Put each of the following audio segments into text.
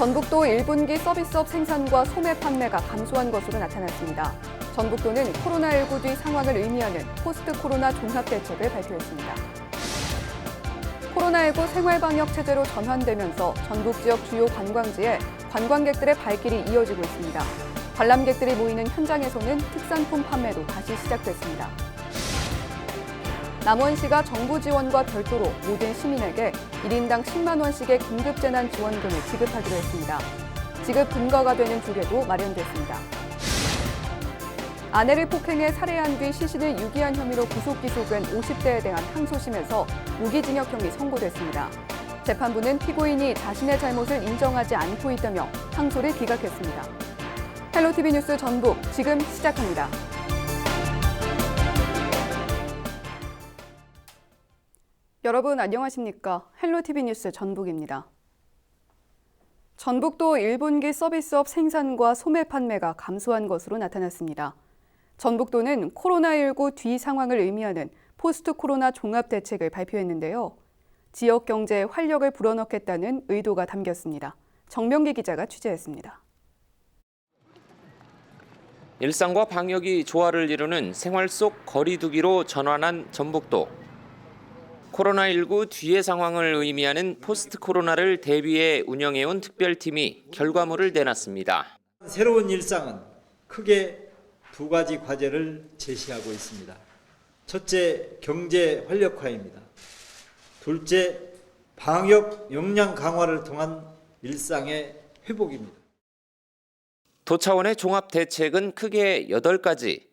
전북도 1분기 서비스업 생산과 소매 판매가 감소한 것으로 나타났습니다. 전북도는 코로나19 뒤 상황을 의미하는 포스트 코로나 종합대책을 발표했습니다. 코로나19 생활방역 체제로 전환되면서 전북 지역 주요 관광지에 관광객들의 발길이 이어지고 있습니다. 관람객들이 모이는 현장에서는 특산품 판매도 다시 시작됐습니다. 남원시가 정부 지원과 별도로 모든 시민에게 1인당 10만 원씩의 긴급재난지원금을 지급하기로 했습니다. 지급 근거가 되는 조례도 마련됐습니다. 아내를 폭행해 살해한 뒤 시신을 유기한 혐의로 구속 기소된 50대에 대한 항소심에서 무기징역형이 선고됐습니다. 재판부는 피고인이 자신의 잘못을 인정하지 않고 있다며 항소를 기각했습니다. 헬로티비 뉴스 전북 지금 시작합니다. 여러분 안녕하십니까? 헬로티비 뉴스 전북입니다. 전북도 1분기 서비스업 생산과 소매 판매가 감소한 것으로 나타났습니다. 전북도는 코로나19 뒤 상황을 의미하는 포스트 코로나 종합대책을 발표했는데요. 지역 경제에 활력을 불어넣겠다는 의도가 담겼습니다. 정명기 기자가 취재했습니다. 일상과 방역이 조화를 이루는 생활 속 거리두기로 전환한 전북도. 코로나19 뒤의 상황을 의미하는 포스트 코로나를 대비해 운영해온 특별팀이 결과물을 내놨습니다. 새로운 일상은 크게 두 가지 과제를 제시하고 있습니다. 첫째, 경제 활력화입니다. 둘째, 방역 역량 강화를 통한 일상의 회복입니다. 도 차원의 종합 대책은 크게 8가지.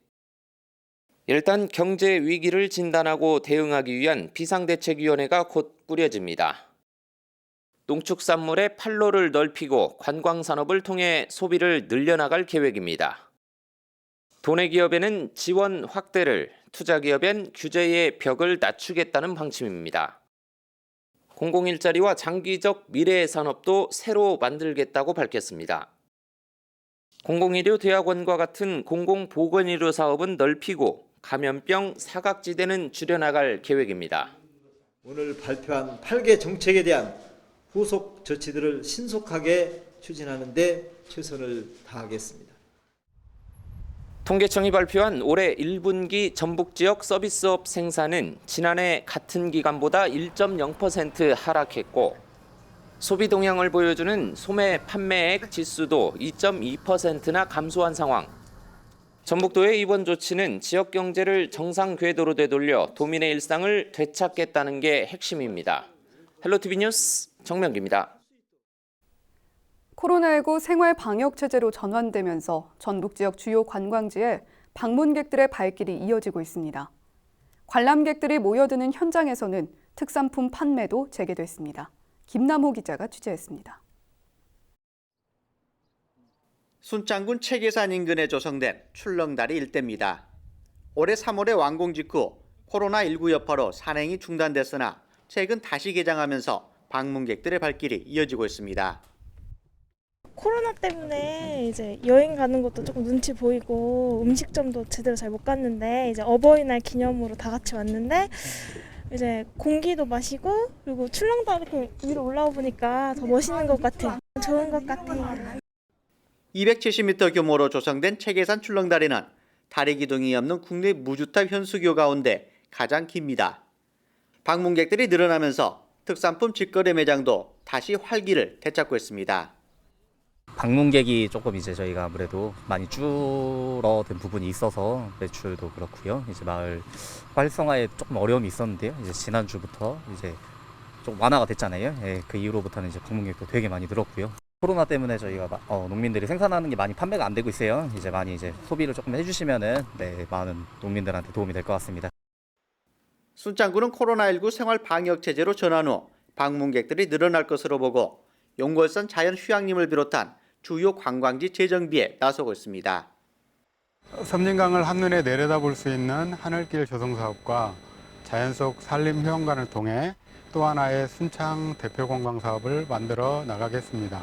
일단 경제 위기를 진단하고 대응하기 위한 비상대책위원회가 곧 꾸려집니다. 농축산물의 판로를 넓히고 관광산업을 통해 소비를 늘려나갈 계획입니다. 도내기업에는 지원 확대를, 투자기업엔 규제의 벽을 낮추겠다는 방침입니다. 공공일자리와 장기적 미래의 산업도 새로 만들겠다고 밝혔습니다. 공공의료 대학원과 같은 공공보건의료 사업은 넓히고 감염병 사각지대는 줄여나갈 계획입니다. 오늘 발표한 8개 정책에 대한 후속 조치들을 신속하게 추진하는 데 최선을 다하겠습니다. 통계청이 발표한 올해 1분기 전북 지역 서비스업 생산은 지난해 같은 기간보다 1.0% 하락했고 소비 동향을 보여주는 소매 판매액 지수도 2.2%나 감소한 상황. 전북도의 이번 조치는 지역 경제를 정상 궤도로 되돌려 도민의 일상을 되찾겠다는 게 핵심입니다. 헬로티비 뉴스 정명기입니다. 코로나19 생활 방역 체제로 전환되면서 전북 지역 주요 관광지에 방문객들의 발길이 이어지고 있습니다. 관람객들이 모여드는 현장에서는 특산품 판매도 재개됐습니다. 김남호 기자가 취재했습니다. 순창군 체계산 인근에 조성된 출렁다리 일대입니다. 올해 3월에 완공 직후 코로나19 여파로 산행이 중단됐으나 최근 다시 개장하면서 방문객들의 발길이 이어지고 있습니다. 코로나 때문에 이제 여행 가는 것도 조금 눈치 보이고 음식점도 제대로 잘 못 갔는데 이제 어버이날 기념으로 다 같이 왔는데 이제 공기도 마시고 그리고 출렁다리 이렇게 위로 올라와 보니까 더 멋있는 것 같아요. 좋은 것 같아요. 270m 규모로 조성된 체계산 출렁다리는 다리 기둥이 없는 국내 무주탑 현수교 가운데 가장 깁니다. 방문객들이 늘어나면서 특산품 직거래 매장도 다시 활기를 되찾고 있습니다. 방문객이 조금 이제 저희가 아무래도 많이 줄어든 부분이 있어서 매출도 그렇고요. 이제 마을 활성화에 조금 어려움이 있었는데요. 이제 지난주부터 이제 좀 완화가 됐잖아요. 예, 그 이후로부터는 이제 방문객도 되게 많이 늘었고요. 코로나 때문에 저희가 농민들이 생산하는 게 많이 판매가 안 되고 있어요. 이제 많이 이제 소비를 조금 해주시면은 많은 농민들한테 도움이 될 것 같습니다. 순창군은 코로나19 생활 방역 체제로 전환 후 방문객들이 늘어날 것으로 보고 용골산 자연휴양림을 비롯한 주요 관광지 재정비에 나서고 있습니다. 섬진강을 한눈에 내려다볼 수 있는 하늘길 조성 사업과 자연 속 산림 휴양관을 통해 또 하나의 순창 대표 관광 사업을 만들어 나가겠습니다.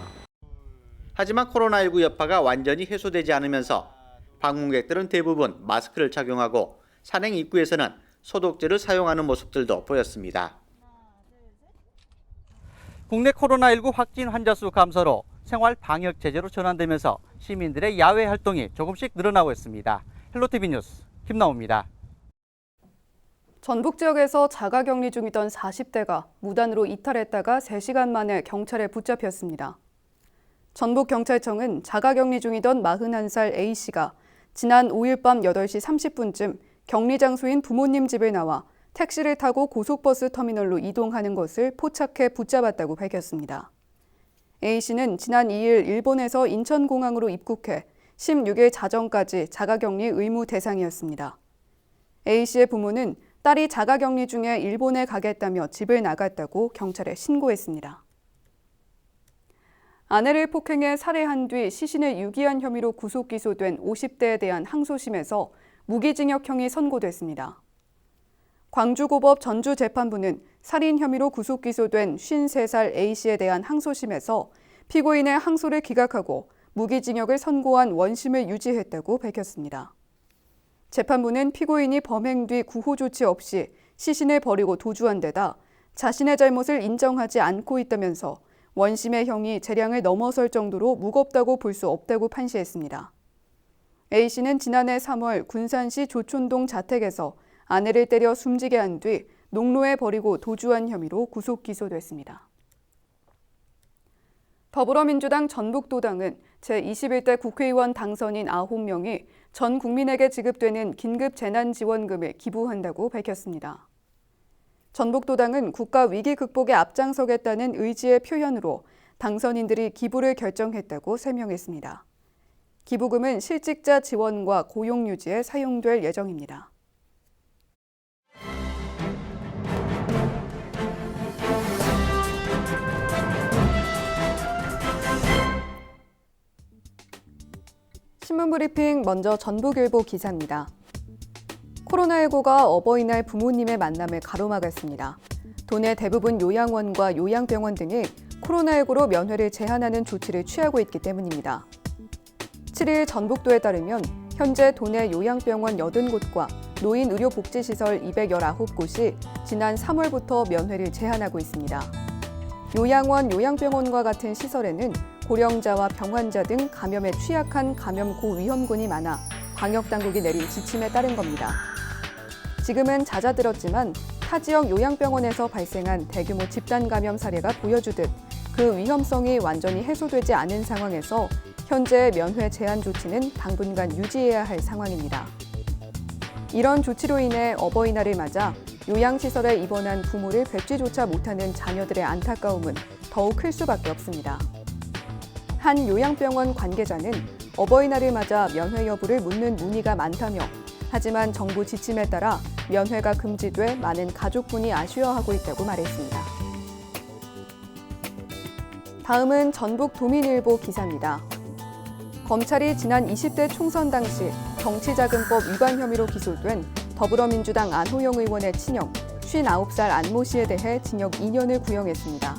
하지만 코로나19 여파가 완전히 해소되지 않으면서 방문객들은 대부분 마스크를 착용하고 산행 입구에서는 소독제를 사용하는 모습들도 보였습니다. 국내 코로나19 확진 환자 수 감소로 생활 방역 제재로 전환되면서 시민들의 야외 활동이 조금씩 늘어나고 있습니다. 헬로티비 뉴스 김나옵니다. 전북 지역에서 자가격리 중이던 40대가 무단으로 이탈했다가 3시간 만에 경찰에 붙잡혔습니다. 전북경찰청은 자가격리 중이던 41살 A씨가 지난 5일 밤 8시 30분쯤 격리 장소인 부모님 집을 나와 택시를 타고 고속버스 터미널로 이동하는 것을 포착해 붙잡았다고 밝혔습니다. A씨는 지난 2일 일본에서 인천공항으로 입국해 16일 자정까지 자가격리 의무 대상이었습니다. A씨의 부모는 딸이 자가격리 중에 일본에 가겠다며 집을 나갔다고 경찰에 신고했습니다. 아내를 폭행해 살해한 뒤 시신을 유기한 혐의로 구속 기소된 50대에 대한 항소심에서 무기징역형이 선고됐습니다. 광주고법 전주재판부는 살인 혐의로 구속 기소된 53살 A씨에 대한 항소심에서 피고인의 항소를 기각하고 무기징역을 선고한 원심을 유지했다고 밝혔습니다. 재판부는 피고인이 범행 뒤 구호 조치 없이 시신을 버리고 도주한 데다 자신의 잘못을 인정하지 않고 있다면서 원심의 형이 재량을 넘어설 정도로 무겁다고 볼 수 없다고 판시했습니다. A씨는 지난해 3월 군산시 조촌동 자택에서 아내를 때려 숨지게 한 뒤 농로에 버리고 도주한 혐의로 구속 기소됐습니다. 더불어민주당 전북도당은 제21대 국회의원 당선인 9명이 전 국민에게 지급되는 긴급재난지원금을 기부한다고 밝혔습니다. 전북도당은 국가 위기 극복에 앞장서겠다는 의지의 표현으로 당선인들이 기부를 결정했다고 설명했습니다. 기부금은 실직자 지원과 고용 유지에 사용될 예정입니다. 신문브리핑 먼저 전북일보 기사입니다. 코로나19가 어버이날 부모님의 만남을 가로막았습니다. 도내 대부분 요양원과 요양병원 등이 코로나19로 면회를 제한하는 조치를 취하고 있기 때문입니다. 7일 전북도에 따르면 현재 도내 요양병원 80곳과 노인의료복지시설 219곳이 지난 3월부터 면회를 제한하고 있습니다. 요양원, 요양병원과 같은 시설에는 고령자와 병환자 등 감염에 취약한 감염 고위험군이 많아 방역당국이 내린 지침에 따른 겁니다. 지금은 잦아들었지만 타 지역 요양병원에서 발생한 대규모 집단 감염 사례가 보여주듯 그 위험성이 완전히 해소되지 않은 상황에서 현재 면회 제한 조치는 당분간 유지해야 할 상황입니다. 이런 조치로 인해 어버이날을 맞아 요양시설에 입원한 부모를 뵙지조차 못하는 자녀들의 안타까움은 더욱 클 수밖에 없습니다. 한 요양병원 관계자는 어버이날을 맞아 면회 여부를 묻는 문의가 많다며 하지만 정부 지침에 따라 면회가 금지돼 많은 가족분이 아쉬워하고 있다고 말했습니다. 다음은 전북도민일보 기사입니다. 검찰이 지난 20대 총선 당시 정치자금법 위반 혐의로 기소된 더불어민주당 안호영 의원의 친형 59살 안모 씨에 대해 징역 2년을 구형했습니다.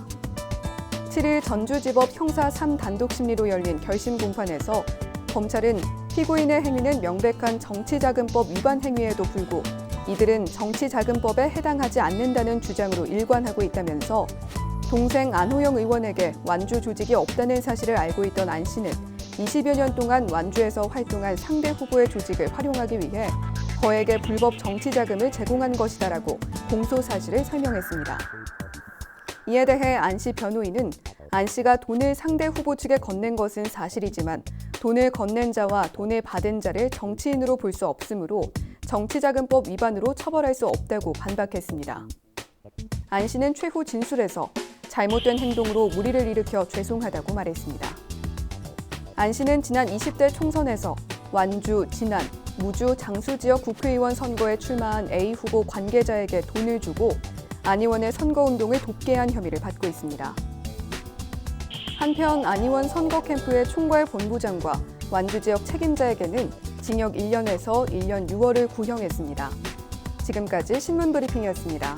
7일 전주지법 형사 3단독심리로 열린 결심 공판에서 검찰은 피고인의 행위는 명백한 정치자금법 위반 행위에도 불구 이들은 정치자금법에 해당하지 않는다는 주장으로 일관하고 있다면서 동생 안호영 의원에게 완주 조직이 없다는 사실을 알고 있던 안 씨는 20여 년 동안 완주에서 활동한 상대 후보의 조직을 활용하기 위해 거액의 불법 정치자금을 제공한 것이다라고 공소 사실을 설명했습니다. 이에 대해 안 씨 변호인은 안 씨가 돈을 상대 후보 측에 건넨 것은 사실이지만 돈을 건넨 자와 돈을 받은 자를 정치인으로 볼 수 없으므로 정치자금법 위반으로 처벌할 수 없다고 반박했습니다. 안 씨는 최후 진술에서 잘못된 행동으로 무리를 일으켜 죄송하다고 말했습니다. 안 씨는 지난 20대 총선에서 완주, 진안, 무주, 장수 지역 국회의원 선거에 출마한 A 후보 관계자에게 돈을 주고 안 의원의 선거운동을 돕게 한 혐의를 받고 있습니다. 한편 안 의원 선거 캠프의 총괄 본부장과 완주 지역 책임자에게는 징역 1년에서 1년 6월을 구형했습니다. 지금까지 신문브리핑이었습니다.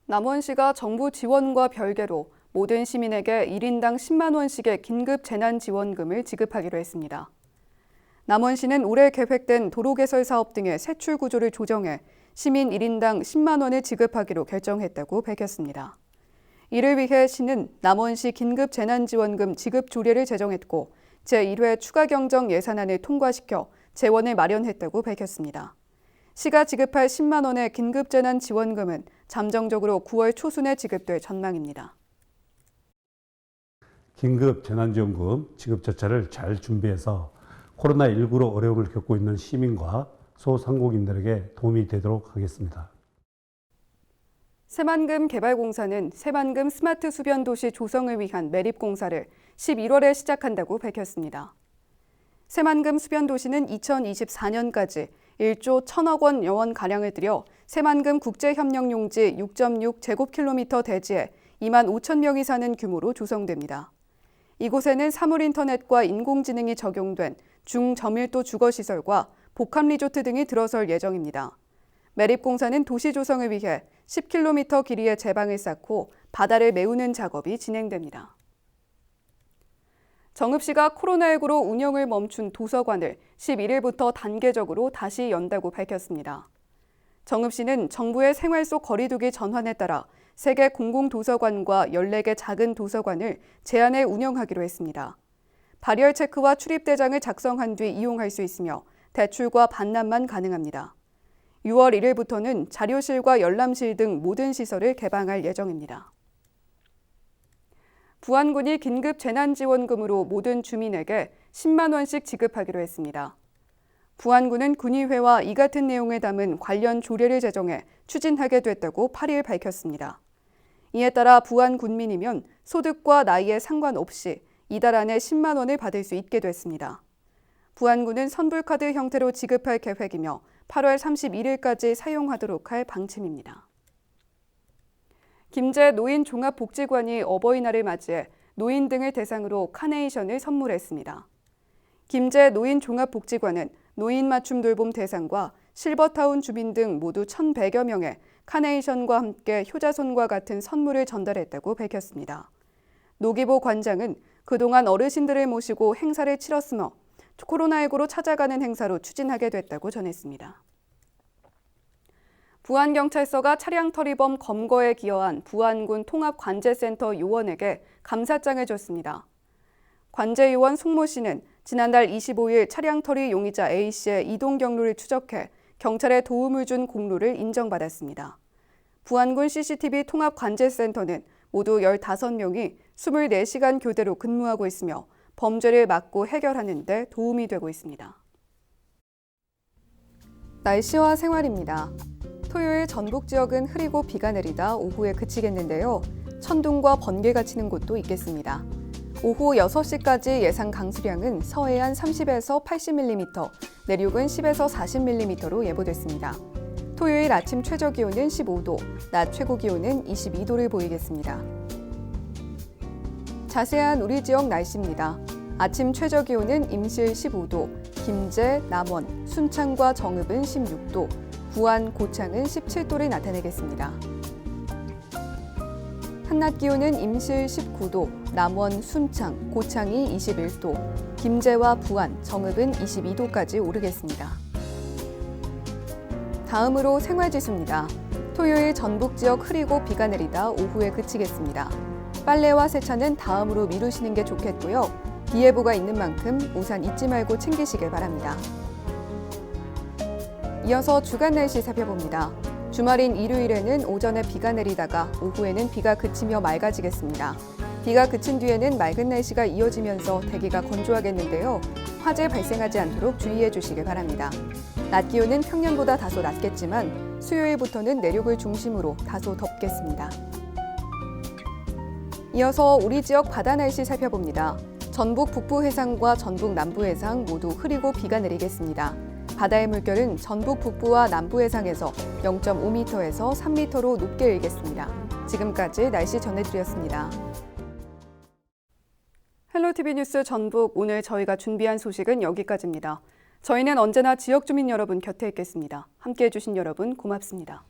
남원시가 정부 지원과 별개로 모든 시민에게 1인당 10만 원씩의 긴급 재난지원금을 지급하기로 했습니다. 남원시는 올해 계획된 도로 개설 사업 등의 세출 구조를 조정해 시민 1인당 10만 원을 지급하기로 결정했다고 밝혔습니다. 이를 위해 시는 남원시 긴급재난지원금 지급 조례를 제정했고 제1회 추가 경정 예산안을 통과시켜 재원을 마련했다고 밝혔습니다. 시가 지급할 10만 원의 긴급재난지원금은 잠정적으로 9월 초순에 지급될 전망입니다. 긴급재난지원금 지급 절차를 잘 준비해서 코로나19로 어려움을 겪고 있는 시민과 소상공인들에게 도움이 되도록 하겠습니다. 새만금 개발공사는 새만금 스마트 수변 도시 조성을 위한 매립 공사를 11월에 시작한다고 밝혔습니다. 새만금 수변 도시는 2024년까지 1조 1,000억 원 여원가량을 들여 새만금 국제협력용지 6.6제곱킬로미터 대지에 2만 5천 명이 사는 규모로 조성됩니다. 이곳에는 사물인터넷과 인공지능이 적용된 중저밀도 주거시설과 복합리조트 등이 들어설 예정입니다. 매립공사는 도시 조성을 위해 10km 길이의 제방을 쌓고 바다를 메우는 작업이 진행됩니다. 정읍시가 코로나19로 운영을 멈춘 도서관을 11일부터 단계적으로 다시 연다고 밝혔습니다. 정읍시는 정부의 생활 속 거리두기 전환에 따라 3개 공공도서관과 14개 작은 도서관을 제한해 운영하기로 했습니다. 발열 체크와 출입대장을 작성한 뒤 이용할 수 있으며 대출과 반납만 가능합니다. 6월 1일부터는 자료실과 열람실 등 모든 시설을 개방할 예정입니다. 부안군이 긴급 재난지원금으로 모든 주민에게 10만 원씩 지급하기로 했습니다. 부안군은 군의회와 이 같은 내용을 담은 관련 조례를 제정해 추진하게 됐다고 8일 밝혔습니다. 이에 따라 부안군민이면 소득과 나이에 상관없이 이달 안에 10만 원을 받을 수 있게 됐습니다. 부안군은 선불카드 형태로 지급할 계획이며 8월 31일까지 사용하도록 할 방침입니다. 김제 노인종합복지관이 어버이날을 맞이해 노인 등을 대상으로 카네이션을 선물했습니다. 김제 노인종합복지관은 노인 맞춤 돌봄 대상과 실버타운 주민 등 모두 1,100여 명의 카네이션과 함께 효자손과 같은 선물을 전달했다고 밝혔습니다. 노기보 관장은 그동안 어르신들을 모시고 행사를 치렀으며 코로나19로 찾아가는 행사로 추진하게 됐다고 전했습니다. 부안경찰서가 차량 터리범 검거에 기여한 부안군 통합관제센터 요원에게 감사장을 줬습니다. 관제요원 송모 씨는 지난달 25일 차량 터리 용의자 A씨의 이동 경로를 추적해 경찰에 도움을 준 공로를 인정받았습니다. 부안군 CCTV 통합관제센터는 모두 15명이 24시간 교대로 근무하고 있으며 범죄를 막고 해결하는 데 도움이 되고 있습니다. 날씨와 생활입니다. 토요일 전북 지역은 흐리고 비가 내리다 오후에 그치겠는데요. 천둥과 번개가 치는 곳도 있겠습니다. 오후 6시까지 예상 강수량은 서해안 30에서 80mm, 내륙은 10에서 40mm로 예보됐습니다. 토요일 아침 최저 기온은 15도, 낮 최고 기온은 22도를 보이겠습니다. 자세한 우리 지역 날씨입니다. 아침 최저 기온은 임실 15도, 김제, 남원, 순창과 정읍은 16도, 부안, 고창은 17도를 나타내겠습니다. 한낮 기온은 임실 19도, 남원, 순창, 고창이 21도, 김제와 부안, 정읍은 22도까지 오르겠습니다. 다음으로 생활지수입니다. 토요일 전북 지역 흐리고 비가 내리다 오후에 그치겠습니다. 빨래와 세차는 다음으로 미루시는 게 좋겠고요. 비 예보가 있는 만큼 우산 잊지 말고 챙기시길 바랍니다. 이어서 주간 날씨 살펴봅니다. 주말인 일요일에는 오전에 비가 내리다가 오후에는 비가 그치며 맑아지겠습니다. 비가 그친 뒤에는 맑은 날씨가 이어지면서 대기가 건조하겠는데요. 화재 발생하지 않도록 주의해 주시길 바랍니다. 낮 기온은 평년보다 다소 낮겠지만 수요일부터는 내륙을 중심으로 다소 덥겠습니다. 이어서 우리 지역 바다 날씨 살펴봅니다. 전북 북부 해상과 전북 남부 해상 모두 흐리고 비가 내리겠습니다. 바다의 물결은 전북 북부와 남부 해상에서 0.5m에서 3m로 높게 일겠습니다. 지금까지 날씨 전해드렸습니다. 헬로티비 뉴스 전북, 오늘 저희가 준비한 소식은 여기까지입니다. 저희는 언제나 지역 주민 여러분 곁에 있겠습니다. 함께해 주신 여러분 고맙습니다.